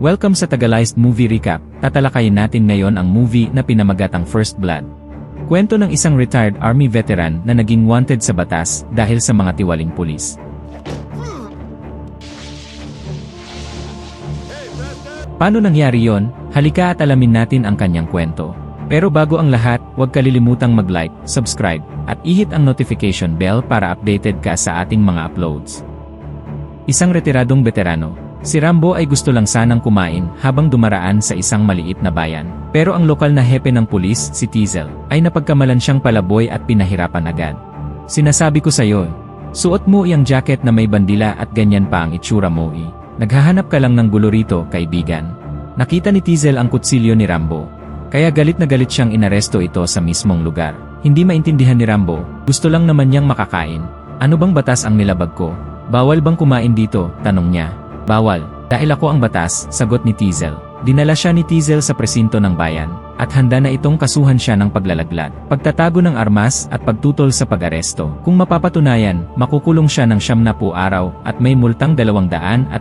Welcome sa Tagalize Movie Recap. Tatalakayin natin ngayon ang movie na pinamagatang First Blood. Kwento ng isang retired army veteran na naging wanted sa batas dahil sa mga tiwaling pulis. Paano nangyari yon? Halika at alamin natin ang kanyang kwento. Pero bago ang lahat, huwag kalilimutang mag-like, subscribe, at ihit ang notification bell para updated ka sa ating mga uploads. Isang retiradong veterano, si Rambo ay gusto lang sanang kumain habang dumaraan sa isang maliit na bayan. Pero ang lokal na hepe ng pulis, si Teasel, ay napagkamalan siyang palaboy at pinahirapan agad. Sinasabi ko sa'yo, suot mo iyang jacket na may bandila at ganyan pa ang itsura mo eh. Naghahanap ka lang ng gulo rito, kaibigan. Nakita ni Teasel ang kutsilyo ni Rambo. Kaya galit na galit siyang inaresto ito sa mismong lugar. Hindi maintindihan ni Rambo, gusto lang naman niyang makakain. Ano bang batas ang nilabag ko? Bawal bang kumain dito? Tanong niya. Bawal. Dahil ako ang batas, sagot ni Teasel. Dinala siya ni Teasel sa presinto ng bayan, at handa na itong kasuhan siya ng paglalaglag, pagtatago ng armas at pagtutol sa pag-aresto. Kung mapapatunayan, makukulong siya ng 70 araw at may multang $250.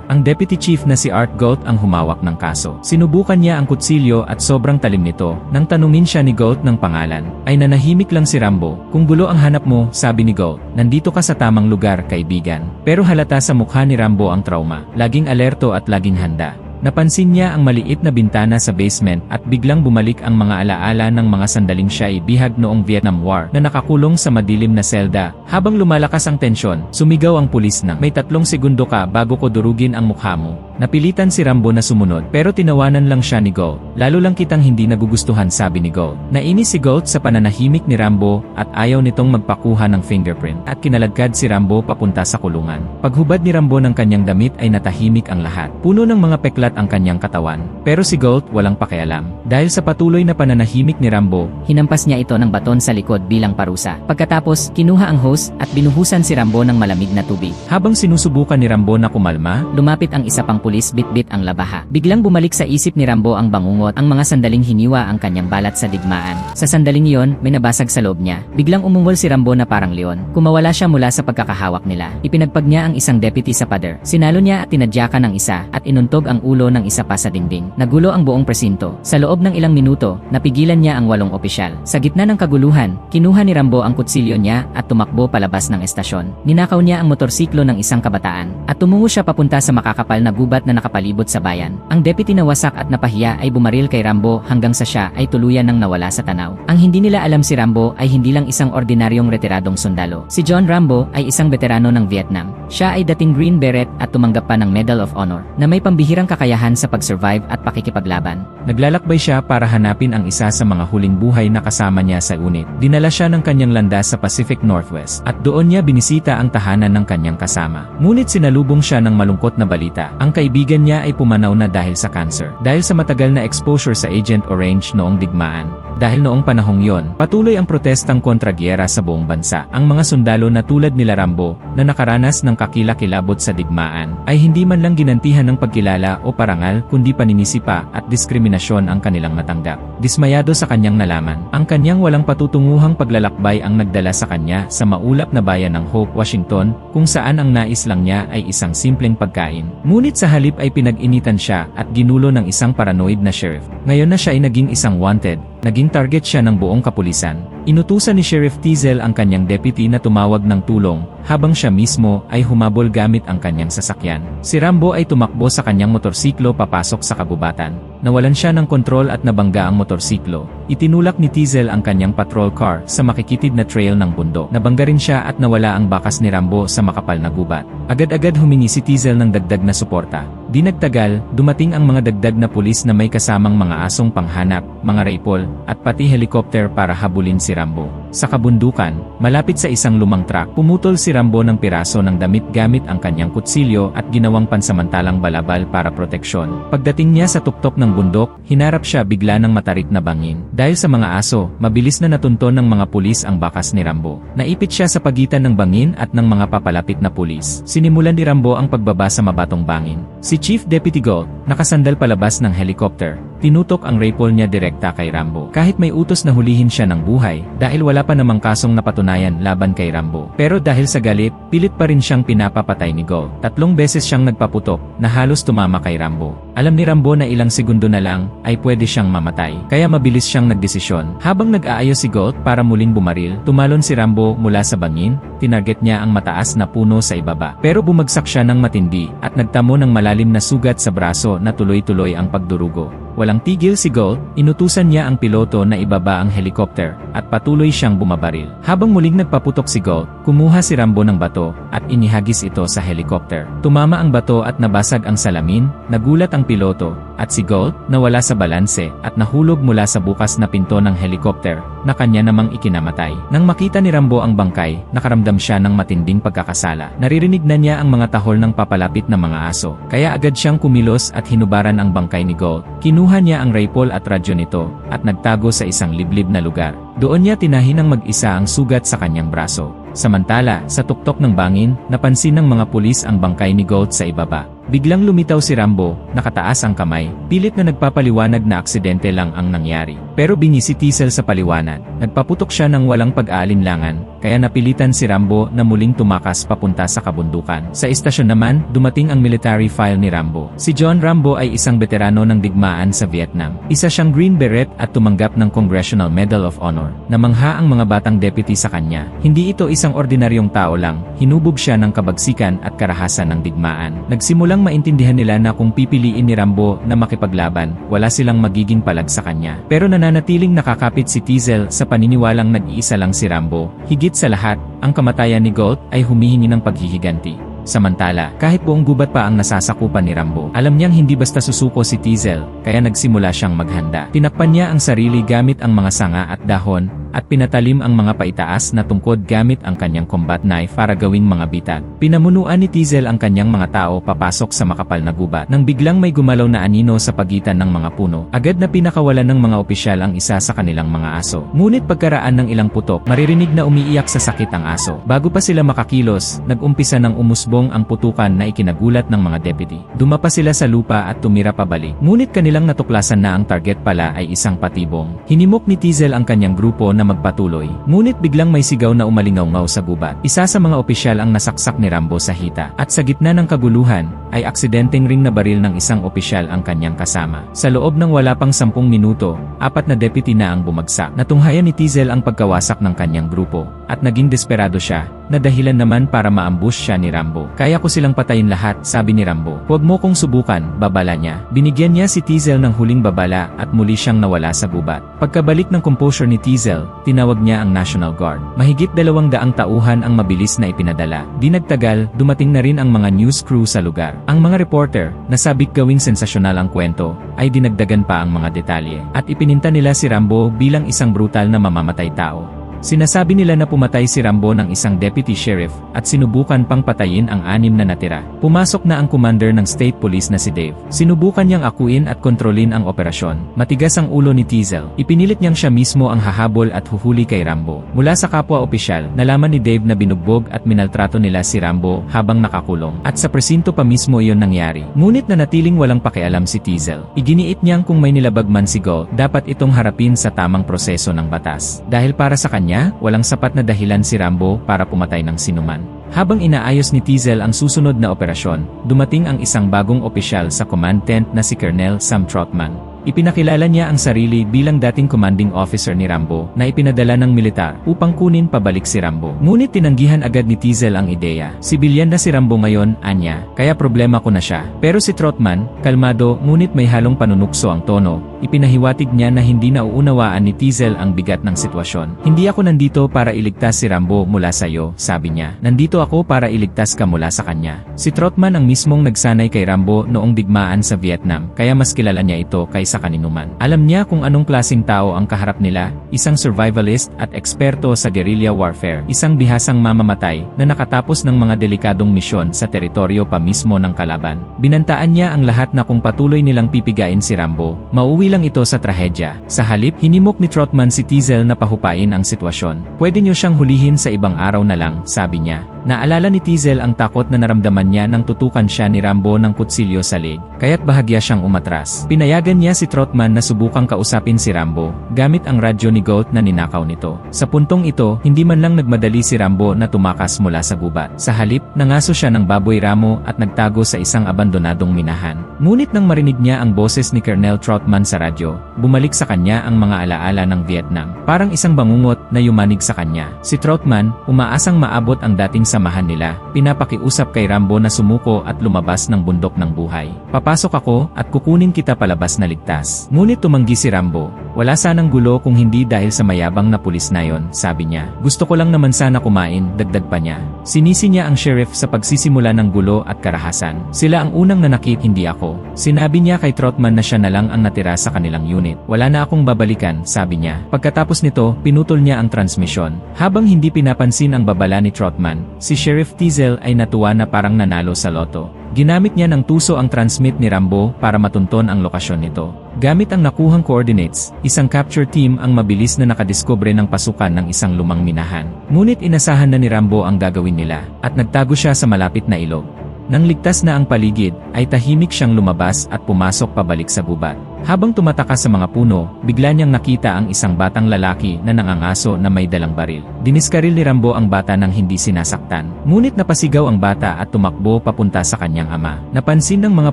Ang deputy chief na si Art Goat ang humawak ng kaso. Sinubukan niya ang kutsilyo at sobrang talim nito. Nang tanungin siya ni Goat ng pangalan, ay nanahimik lang si Rambo. Kung gulo ang hanap mo, sabi ni Goat, nandito ka sa tamang lugar, kaibigan. Pero halata sa mukha ni Rambo ang trauma. Laging alerto at laging handa. Napansin niya ang maliit na bintana sa basement at biglang bumalik ang mga alaala ng mga sandaling siya ay bihag noong Vietnam War na nakakulong sa madilim na selda. Habang lumalakas ang tensyon, sumigaw ang pulis na, "May 3 segundo ka bago ko durugin ang mukha mo." Napilitan si Rambo na sumunod pero tinawanan lang siya ni Goat. "Lalo lang kitang hindi nagugustuhan," sabi ni Goat. Nainis si Goat sa pananahimik ni Rambo at ayaw nitong magpakuha ng fingerprint at kinaladkad si Rambo papunta sa kulungan. Paghubad ni Rambo ng kanyang damit ay natahimik ang lahat. Puno ng mga peklat ang kanyang katawan. Pero si Goat walang pakialam. Dahil sa patuloy na pananahimik ni Rambo, hinampas niya ito ng baton sa likod bilang parusa. Pagkatapos, kinuha ang hose at binuhusan si Rambo ng malamig na tubig. Habang sinusubukan ni Rambo na kumalma, lumapit ang isa pang pulis bit-bit ang labaha. Biglang bumalik sa isip ni Rambo ang bangungot, ang mga sandaling hiniwa ang kanyang balat sa digmaan. Sa sandaling iyon, may nabasag sa loob niya. Biglang umungol si Rambo na parang leon. Kumawala siya mula sa pagkakahawak nila. Ipinagpag niya ang isang deputy sa pader. Sinalo niya at tinadyakan ng isa at inuntog ang ulo ng isa pa sa dingding. Nagulo ang buong presinto. Sa loob ng ilang minuto, napigilan niya ang 8 opisyal. Sa gitna ng kaguluhan, kinuha ni Rambo ang kutsilyo niya at tumakbo palabas ng estasyon. Ninakaw niya ang motorsiklo ng isang kabataan at tumungo siya papunta sa makakapal na gubat na nakapalibot sa bayan. Ang deputy na wasak at napahiya ay bumaril kay Rambo hanggang sa siya ay tuluyan ng nawala sa tanaw. Ang hindi nila alam, si Rambo ay hindi lang isang ordinaryong retiradong sundalo. Si John Rambo ay isang veterano ng Vietnam. Siya ay dating Green Beret at tumanggap pa ng Medal of Honor na may pambihirang kakayahan sa pag-survive at pakikipaglaban. Naglalakbay siya para hanapin ang isa sa mga huling buhay na kasama niya sa unit. Dinala siya ng kanyang landas sa Pacific Northwest at doon niya binisita ang tahanan ng kanyang kasama. Ngunit sinalubong siya ng malungkot na balita. Ang kaibigan niya ay pumanaw na dahil sa cancer. Dahil sa matagal na exposure sa Agent Orange noong digmaan. Dahil noong panahong yon, patuloy ang protestang kontra-giyera sa buong bansa. Ang mga sundalo na tulad nila Rambo, na nakaranas ng kakilakilabot sa digmaan, ay hindi man lang ginantihan ng pagkilala o parangal, kundi paninisipa at diskriminasyon ang kanilang natanggap. Dismayado sa kanyang nalaman, ang kanyang walang patutunguhang paglalakbay ang nagdala sa kanya sa maulap na bayan ng Hope, Washington, kung saan ang nais lang niya ay isang simpleng pagkain. Ngunit sa halip ay pinag-initan siya at ginulo ng isang paranoid na sheriff. Ngayon na siya ay naging isang wanted. Naging target siya ng buong kapulisan. Inutusan ni Sheriff Teasel ang kanyang deputy na tumawag ng tulong, habang siya mismo ay humabol gamit ang kanyang sasakyan. Si Rambo ay tumakbo sa kanyang motorsiklo papasok sa kagubatan. Nawalan siya ng kontrol at nabangga ang motorsiklo. Itinulak ni Teasel ang kanyang patrol car sa makikitid na trail ng bundok. Nabangga rin siya at nawala ang bakas ni Rambo sa makapal na gubat. Agad-agad humingi si Teasel ng dagdag na suporta. Di nagtagal, dumating ang mga dagdag na pulis na may kasamang mga asong panghanap, mga rifle, at pati helicopter para habulin si Rambo. Sa kabundukan, malapit sa isang lumang truck, pumutol si Rambo ng piraso ng damit gamit ang kanyang kutsilyo at ginawang pansamantalang balabal para proteksyon. Pagdating niya sa tuktok ng bundok, hinarap siya bigla ng matarik na bangin. Dahil sa mga aso, mabilis na natunton ng mga pulis ang bakas ni Rambo. Naipit siya sa pagitan ng bangin at ng mga papalapit na pulis. Sinimulan ni Rambo ang pagbaba sa mabatong bangin. Si Chief Deputy Goat, nakasandal palabas ng helicopter. Tinutok ang rifle niya direkta kay Rambo. Kahit may utos na hulihin siya ng buhay, dahil wala pa namang kasong napatunayan laban kay Rambo. Pero dahil sa galit, pilit pa rin siyang pinapapatay ni Gold. 3 beses siyang nagpaputok, na halos tumama kay Rambo. Alam ni Rambo na ilang segundo na lang, ay pwede siyang mamatay. Kaya mabilis siyang nagdesisyon. Habang nag-aayos si Gold para muling bumaril, tumalon si Rambo mula sa bangin, tinarget niya ang mataas na puno sa ibaba. Pero bumagsak siya ng matindi, at nagtamo ng malalim na sugat sa braso na tuloy-tuloy ang pagdurugo. Walang tigil si Gold, inutusan niya ang piloto na ibaba ang helicopter, at patuloy siyang bumabaril. Habang muling nagpaputok si Gold, kumuha si Rambo ng bato, at inihagis ito sa helicopter. Tumama ang bato at nabasag ang salamin, nagulat ang piloto, at si Gold, nawala sa balanse, at nahulog mula sa bukas na pinto ng helicopter, na kanya namang ikinamatay. Nang makita ni Rambo ang bangkay, nakaramdam siya ng matinding pagkakasala. Naririnig na niya ang mga tahol ng papalapit na mga aso, kaya agad siyang kumilos at hinubaran ang bangkay ni Gold. Kinuha niya ang rifle at radyo nito, at nagtago sa isang liblib na lugar. Doon niya tinahin ng mag-isa ang sugat sa kanyang braso. Samantala, sa tuktok ng bangin, napansin ng mga pulis ang bangkay ni Gold sa ibaba. Biglang lumitaw si Rambo, nakataas ang kamay, pilit na nagpapaliwanag na aksidente lang ang nangyari. Pero bingi si Teasel sa paliwanag. Nagpaputok siya ng walang pag-aalinlangan, kaya napilitan si Rambo na muling tumakas papunta sa kabundukan. Sa istasyon naman, dumating ang military file ni Rambo. Si John Rambo ay isang veterano ng digmaan sa Vietnam. Isa siyang Green Beret at tumanggap ng Congressional Medal of Honor. Namangha ang mga batang deputy sa kanya. Hindi ito isang ordinaryong tao lang, hinubog siya ng kabagsikan at karahasan ng digmaan. Nagsimulang maintindihan nila na kung pipiliin ni Rambo na makipaglaban, wala silang magiging palag sa kanya. Pero nananatiling nakakapit si Teasel sa paniniwalang nag-iisa lang si Rambo. Higit sa lahat, ang kamatayan ni Gold ay humihingi ng paghihiganti. Samantala, kahit buong gubat pa ang nasasakupan ni Rambo, alam niyang hindi basta susuko si Teasel, kaya nagsimula siyang maghanda. Tinakpan niya ang sarili gamit ang mga sanga at dahon, at pinatalim ang mga paitaas na tungkod gamit ang kanyang combat knife para gawing mga bitag. Pinamunuan ni Teasel ang kanyang mga tao papasok sa makapal na gubat. Nang biglang may gumalaw na anino sa pagitan ng mga puno, agad na pinakawalan ng mga opisyal ang isa sa kanilang mga aso. Ngunit pagkaraan ng ilang putok, maririnig na umiiyak sa sakit ang aso. Bago pa sila makakilos, nag-umpisa ng umusbong ang putukan na ikinagulat ng mga deputy. Dumapa sila sa lupa at tumira pabalik. Ngunit kanilang natuklasan na ang target pala ay isang patibong. Hinimok ni Teasel ang kanyang grupo na magpatuloy. Ngunit biglang may sigaw na umalingaw-ngaw sa gubat. Isa sa mga opisyal ang nasaksak ni Rambo sa hita. At sa gitna ng kaguluhan, ay aksidenteng ring na baril ng isang opisyal ang kanyang kasama. Sa loob ng wala pang 10 minuto, 4 na deputy na ang bumagsak. Natunghayan ni Teasel ang pagkawasak ng kanyang grupo. At naging desperado siya, na dahilan naman para maambush siya ni Rambo. Kaya ko silang patayin lahat, sabi ni Rambo. Huwag mo kong subukan, babala niya. Binigyan niya si Teasel ng huling babala at muli siyang nawala sa gubat. Pagkabalik ng composure ni Teasel, tinawag niya ang National Guard. Mahigit 200 tauhan ang mabilis na ipinadala. Di nagtagal, dumating na rin ang mga news crew sa lugar. Ang mga reporter, nasabik gawing sensasyonal ang kwento, ay dinagdagan pa ang mga detalye. At ipininta nila si Rambo bilang isang brutal na mamamatay tao. Sinasabi nila na pumatay si Rambo ng isang deputy sheriff at sinubukan pang patayin ang 6 na natira. Pumasok na ang commander ng state police na si Dave. Sinubukan niyang akuin at kontrolin ang operasyon. Matigas ang ulo ni Teasel. Ipinilit niyang siya mismo ang hahabol at huhuli kay Rambo. Mula sa kapwa opisyal, nalaman ni Dave na binugbog at minaltrato nila si Rambo habang nakakulong. At sa presinto pa mismo iyon nangyari. Ngunit nanatiling walang pakialam si Teasel. Iginiit niyang kung may nilabag man si Gold, dapat itong harapin sa tamang proseso ng batas. Dahil para sa kanya, walang sapat na dahilan si Rambo para pumatay ng sinuman. Habang inaayos ni Teasel ang susunod na operasyon, dumating ang isang bagong opisyal sa command tent na si Colonel Sam Trotman. Ipinakilala niya ang sarili bilang dating commanding officer ni Rambo na ipinadala ng militar upang kunin pabalik si Rambo. Ngunit tinanggihan agad ni Teasel ang ideya. Sibilyan na si Rambo ngayon, anya, kaya problema ko na siya. Pero si Trotman, kalmado ngunit may halong panunukso ang tono, ipinahiwatig niya na hindi nauunawaan ni Teasel ang bigat ng sitwasyon. Hindi ako nandito para iligtas si Rambo mula sa iyo, sabi niya. Nandito ako para iligtas ka mula sa kanya. Si Trotman ang mismong nagsanay kay Rambo noong digmaan sa Vietnam, kaya mas kilala niya ito kaysa sa kaninuman. Alam niya kung anong klaseng tao ang kaharap nila, isang survivalist at eksperto sa guerrilla warfare, isang bihasang mamamatay na nakatapos ng mga delikadong misyon sa teritoryo pa mismo ng kalaban. Binantaan niya ang lahat na kung patuloy nilang pipigain si Rambo, mauwi lang ito sa trahedya. Sa halip, hinimok ni Trotman si Teasel na pahupain ang sitwasyon. Pwede niyo siyang hulihin sa ibang araw na lang, sabi niya. Naalala ni Teasel ang takot na naramdaman niya nang tutukan siya ni Rambo ng kutsilyo sa leg, kaya't bahagya siyang umatras. Pinayagan niya si Trotman na subukang kausapin si Rambo, gamit ang radyo ni Goat na ninakaw nito. Sa puntong ito, hindi man lang nagmadali si Rambo na tumakas mula sa gubat. Sa halip, nangaso siya ng baboy ramo at nagtago sa isang abandonadong minahan. Ngunit nang marinig niya ang boses ni Colonel Trotman sa radyo, bumalik sa kanya ang mga alaala ng Vietnam. Parang isang bangungot na yumanig sa kanya. Si Trotman, umaasang maabot ang dating samahan nila, pinapakiusap kay Rambo na sumuko at lumabas ng bundok ng buhay. Papasok ako at kukunin kita palabas na ligtas. Ngunit tumanggi si Rambo. Wala sanang gulo kung hindi dahil sa mayabang na pulis na yon, sabi niya. Gusto ko lang naman sana kumain, dagdag pa niya. Sinisi niya ang sheriff sa pagsisimula ng gulo at karahasan. Sila ang unang nanakit, hindi ako. Sinabi niya kay Trotman na siya na lang ang natira sa kanilang unit. Wala na akong babalikan, sabi niya. Pagkatapos nito, pinutol niya ang transmisyon. Habang hindi pinapansin ang babala ni Trotman, si Sheriff Teasel ay natuwa na parang nanalo sa loto. Ginamit niya ng tuso ang transmit ni Rambo para matunton ang lokasyon nito. Gamit ang nakuhang coordinates, isang capture team ang mabilis na nakadiskubre ng pasukan ng isang lumang minahan. Ngunit inasahan na ni Rambo ang gagawin nila, at nagtago siya sa malapit na ilog. Nang ligtas na ang paligid, ay tahimik siyang lumabas at pumasok pabalik sa gubat. Habang tumatakas sa mga puno, bigla niyang nakita ang isang batang lalaki na nangangaso na may dalang baril. Diniskaril ni Rambo ang bata nang hindi sinasaktan. Ngunit napasigaw ang bata at tumakbo papunta sa kanyang ama. Napansin ng mga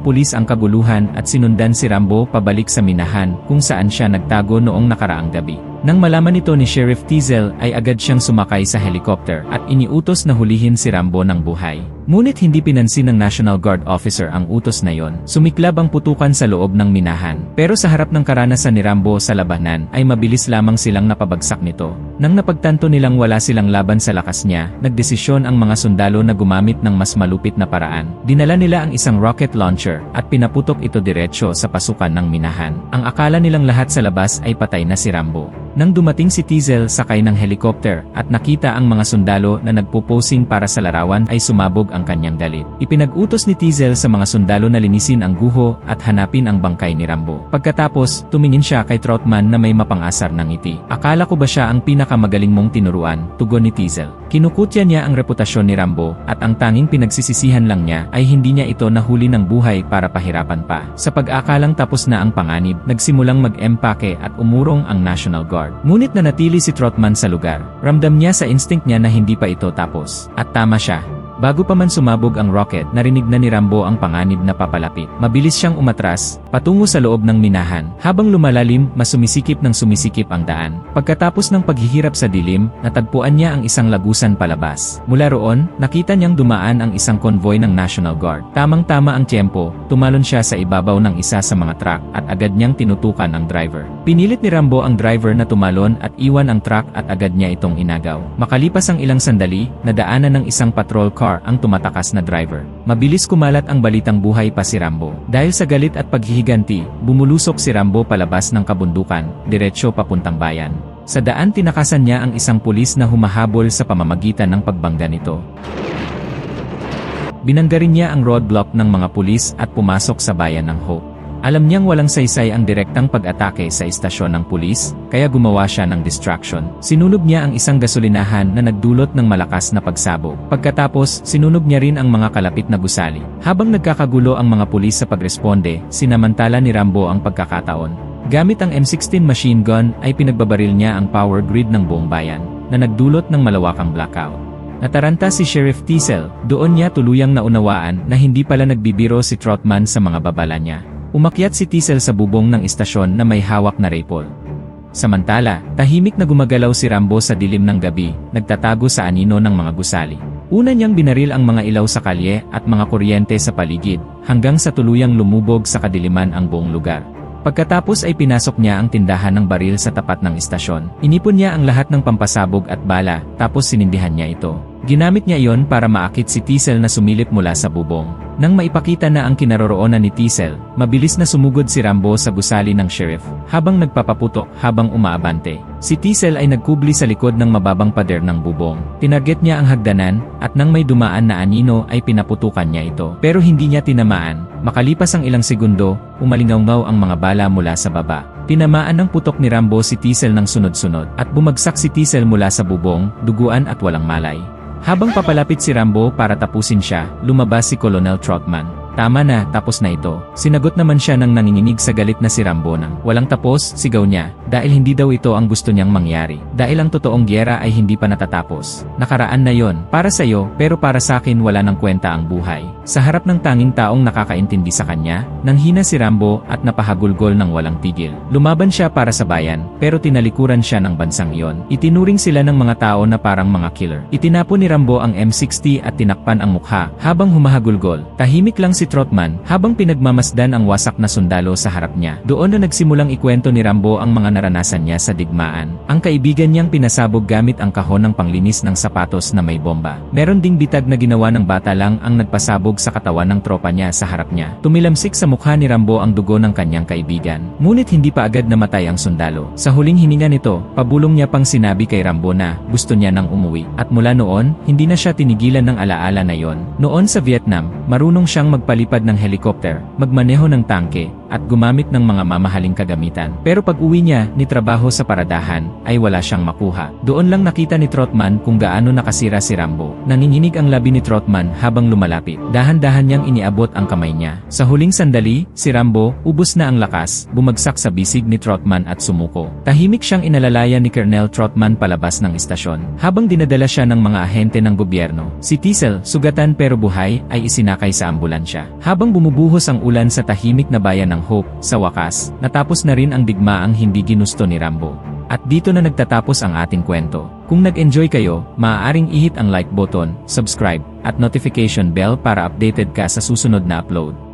pulis ang kaguluhan at sinundan si Rambo pabalik sa minahan kung saan siya nagtago noong nakaraang gabi. Nang malaman ito ni Sheriff Teasel ay agad siyang sumakay sa helicopter at iniutos na hulihin si Rambo ng buhay. Ngunit hindi pinansin ng National Guard officer ang utos na yon. Sumiklab ang putukan sa loob ng minahan. Pero sa harap ng karanasan ni Rambo sa labanan ay mabilis lamang silang napabagsak nito. Nang napagtanto nilang wala silang laban sa lakas niya, nagdesisyon ang mga sundalo na gumamit ng mas malupit na paraan. Dinala nila ang isang rocket launcher at pinaputok ito diretsyo sa pasukan ng minahan. Ang akala nilang lahat sa labas ay patay na si Rambo. Nang dumating si Teasel sakay ng helicopter at nakita ang mga sundalo na nagpo-posing para sa larawan ay sumabog ang kanyang galit. Ipinag-utos ni Teasel sa mga sundalo na linisin ang guho at hanapin ang bangkay ni Rambo. Pagkatapos, tumingin siya kay Trotman na may mapang-asar ng ngiti. Akala ko ba siya ang pinakamagaling mong tinuruan, tugon ni Teasel. Kinukutya niya ang reputasyon ni Rambo at ang tanging pinagsisisihan lang niya ay hindi niya ito nahuli ng buhay para pahirapan pa. Sa pag-akalang tapos na ang panganib, nagsimulang mag-empake at umurong ang National Guard. Ngunit nanatili si Trotman sa lugar. Ramdam niya sa instinct niya na hindi pa ito tapos. At tama siya. Bago pa man sumabog ang rocket, narinig na ni Rambo ang panganib na papalapit. Mabilis siyang umatras, patungo sa loob ng minahan. Habang lumalalim, mas sumisikip ang daan. Pagkatapos ng paghihirap sa dilim, natagpuan niya ang isang lagusan palabas. Mula roon, nakita niyang dumaan ang isang konvoy ng National Guard. Tamang-tama ang tiyempo, tumalon siya sa ibabaw ng isa sa mga truck at agad niyang tinutukan ang driver. Pinilit ni Rambo ang driver na tumalon at iwan ang truck at agad niya itong inagaw. Makalipas ang ilang sandali, nadaanan ng isang patrol car ang tumatakas na driver. Mabilis kumalat ang balitang buhay pa si Rambo. Dahil sa galit at paghihiganti, bumulusok si Rambo palabas ng kabundukan, diretsyo papuntang bayan. Sa daan tinakasan niya ang isang pulis na humahabol sa pamamagitan ng pagbangga nito. Binangga rin niya ang roadblock ng mga pulis at pumasok sa bayan ng Hope. Alam niyang walang saysay ang direktang pag-atake sa istasyon ng pulis, kaya gumawa siya ng distraction. Sinunog niya ang isang gasolinahan na nagdulot ng malakas na pagsabog. Pagkatapos, sinunog niya rin ang mga kalapit na gusali. Habang nagkakagulo ang mga pulis sa pagresponde, sinamantala ni Rambo ang pagkakataon. Gamit ang M16 machine gun ay pinagbabaril niya ang power grid ng buong bayan, na nagdulot ng malawakang blackout. Nataranta si Sheriff Teasel, doon niya tuluyang naunawaan na hindi pala nagbibiro si Trotman sa mga babala niya. Umakyat si Teasel sa bubong ng istasyon na may hawak na rifle. Samantala, tahimik na gumagalaw si Rambo sa dilim ng gabi, nagtatago sa anino ng mga gusali. Una niyang binaril ang mga ilaw sa kalye at mga kuryente sa paligid, hanggang sa tuluyang lumubog sa kadiliman ang buong lugar. Pagkatapos ay pinasok niya ang tindahan ng baril sa tapat ng istasyon. Inipon niya ang lahat ng pampasabog at bala, tapos sinindihan niya ito. Ginamit niya iyon para maakit si Teasel na sumilip mula sa bubong. Nang maipakita na ang kinaroroonan ni Teasel, mabilis na sumugod si Rambo sa gusali ng sheriff, habang nagpapaputok habang umaabante. Si Teasel ay nagkubli sa likod ng mababang pader ng bubong. Tinarget niya ang hagdanan, at nang may dumaan na anino ay pinaputukan niya ito. Pero hindi niya tinamaan. Makalipas ang ilang segundo, umalingaw ang mga bala mula sa baba. Tinamaan ng putok ni Rambo si Teasel ng sunod-sunod, at bumagsak si Teasel mula sa bubong, duguan at walang malay. Habang papalapit si Rambo para tapusin siya, lumabas si Colonel Trotman. Tama na, tapos na ito. Sinagot naman siya ng nanginginig sa galit na si Rambo nang walang tapos, sigaw niya, dahil hindi daw ito ang gusto niyang mangyari. Dahil ang totoong gyera ay hindi pa natatapos. Nakaraan na yon, para sa'yo, pero para sa akin wala nang kwenta ang buhay. Sa harap ng tanging taong nakakaintindi sa kanya, nanghina si Rambo at napahagulgol ng walang tigil. Lumaban siya para sa bayan, pero tinalikuran siya ng bansang iyon. Itinuring sila ng mga tao na parang mga killer. Itinapon ni Rambo ang M60 at tinakpan ang mukha habang humahagulgol. Tahimik lang si Trotman habang pinagmamasdan ang wasak na sundalo sa harap niya. Doon na nagsimulang ikwento ni Rambo ang mga naranasan niya sa digmaan. Ang kaibigan niyang pinasabog gamit ang kahon ng panglinis ng sapatos na may bomba. Meron ding bitag na ginawa ng bata lang ang nagpasabog sa katawan ng tropa niya sa harap niya. Tumilamsik sa mukha ni Rambo ang dugo ng kanyang kaibigan. Ngunit hindi pa agad namatay ang sundalo. Sa huling hininga nito, pabulong niya pang sinabi kay Rambo na gusto niya nang umuwi. At mula noon, hindi na siya tinigilan ng alaala na yon. Noon sa Vietnam, marunong siyang magpalipad ng helicopter, magmaneho ng tangke, at gumamit ng mga mamahaling kagamitan. Pero pag uwi niya, ni trabaho sa paradahan, ay wala siyang makuha. Doon lang nakita ni Trotman kung gaano nakasira si Rambo. Nanginginig ang labi ni Trotman habang lumalapit. Dahan-dahan niyang iniabot ang kamay niya. Sa huling sandali, si Rambo, ubos na ang lakas, bumagsak sa bisig ni Trotman at sumuko. Tahimik siyang inalalayan ni Colonel Trotman palabas ng istasyon. Habang dinadala siya ng mga ahente ng gobyerno, si Teasel, sugatan pero buhay, ay isinakay sa ambulansya. Habang bumubuhos ang ulan sa tahimik na bayan ng Hope, sa wakas, natapos na rin ang digmaang hindi ginusto ni Rambo. At dito na nagtatapos ang ating kwento. Kung nag-enjoy kayo, maaaring ihit ang like button, subscribe, at notification bell para updated ka sa susunod na upload.